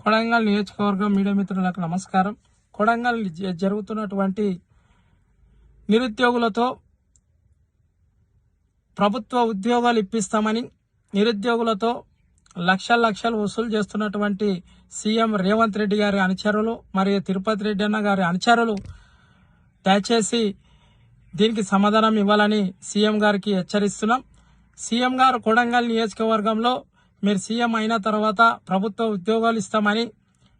కొడంగల్ నియోజకవర్గం మీడియా మిత్రులకు నమస్కారం. కొడంగల్ జరుగుతున్నటువంటి నిరుద్యోగులతో ప్రభుత్వ ఉద్యోగాలు ఇప్పిస్తామని నిరుద్యోగులతో లక్షలు వసూలు చేస్తున్నటువంటి సీఎం రేవంత్ రెడ్డి గారి అనుచరులు మరియు తిరుపతి రెడ్డి అన్న గారి అనుచరులు దయచేసి దీనికి సమాధానం ఇవ్వాలని సీఎం గారికి హెచ్చరిస్తున్నాం. సీఎం గారు కొడంగల్ నియోజకవర్గంలో మీరు సీఎం అయిన తర్వాత ప్రభుత్వ ఉద్యోగాలు ఇస్తామని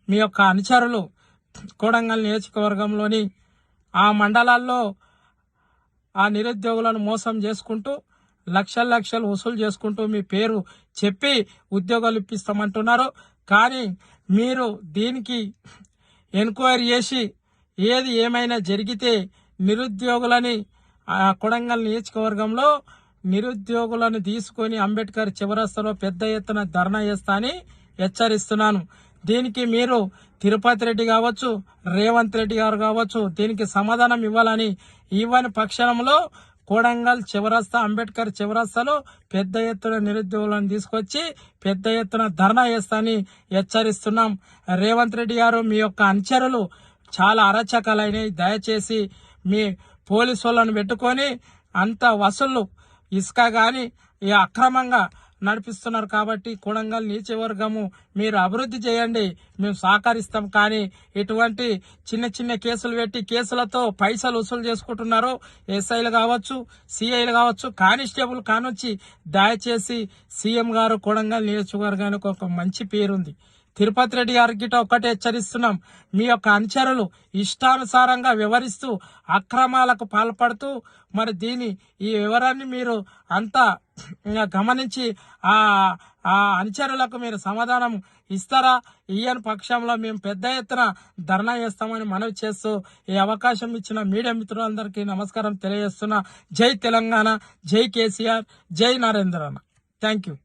మీ యొక్క అనుచరులు కొడంగల్ నియోజకవర్గంలోని ఆ మండలాల్లో ఆ నిరుద్యోగులను మోసం చేసుకుంటూ లక్షలు వసూలు చేసుకుంటూ మీ పేరు చెప్పి ఉద్యోగాలు ఇప్పిస్తామంటున్నారు. కానీ మీరు దీనికి ఎంక్వైరీ చేసి ఏది ఏమైనా జరిగితే నిరుద్యోగులని కొడంగల్ నియోజకవర్గంలో నిరుద్యోగులను తీసుకొని అంబేద్కర్ చౌరస్తాలో పెద్ద ఎత్తున ధర్నా చేస్తా అని హెచ్చరిస్తున్నాను. దీనికి మీరు తిరుపతి రెడ్డి కావచ్చు, రేవంత్ రెడ్డి గారు కావచ్చు, దీనికి సమాధానం ఇవ్వని పక్షంలో కొడంగల్ చౌరస్తా అంబేద్కర్ చౌరస్తాలో పెద్ద ఎత్తున నిరుద్యోగులను తీసుకొచ్చి పెద్ద ఎత్తున ధర్నా చేస్తానని హెచ్చరిస్తున్నాం. రేవంత్ రెడ్డి గారు మీ యొక్క అనుచరులు చాలా అరాచకాలైనవి. దయచేసి మీ పోలీసు వాళ్ళను పెట్టుకొని అంత వసూళ్లు ఇసుక కానీ అక్రమంగా నడిపిస్తున్నారు. కాబట్టి కొడంగల్ నియోజకవర్గము మీరు అభివృద్ధి చేయండి, మేము సహకరిస్తాం. కానీ ఇటువంటి చిన్న కేసులు పెట్టి కేసులతో పైసలు వసూలు చేసుకుంటున్నారు. ఎస్ఐలు కావచ్చు, సిఐలు కావచ్చు, కానిస్టేబుల్ కానొచ్చి దయచేసి సీఎం గారు కొడంగల్ నియోజకవర్గానికి ఒక మంచి పేరుంది. తిరుపతి రెడ్డి గారికి ఒక్కటే హెచ్చరిస్తున్నాం, మీ యొక్క అనుచరులు ఇష్టానుసారంగా వివరిస్తూ అక్రమాలకు పాల్పడుతూ మరి ఈ వివరాన్ని మీరు అంతా గమనించి ఆ అనుచరులకు మీరు సమాధానం ఇస్తారా? ఇయ్యని పక్షంలో మేము పెద్ద ఎత్తున ధర్నా చేస్తామని మనవి చేస్తూ ఈ అవకాశం ఇచ్చిన మీడియా మిత్రులందరికీ నమస్కారం తెలియజేస్తున్నా. జై తెలంగాణ, జై కేసీఆర్, జై నరేంద్ర అన్న. Thank you.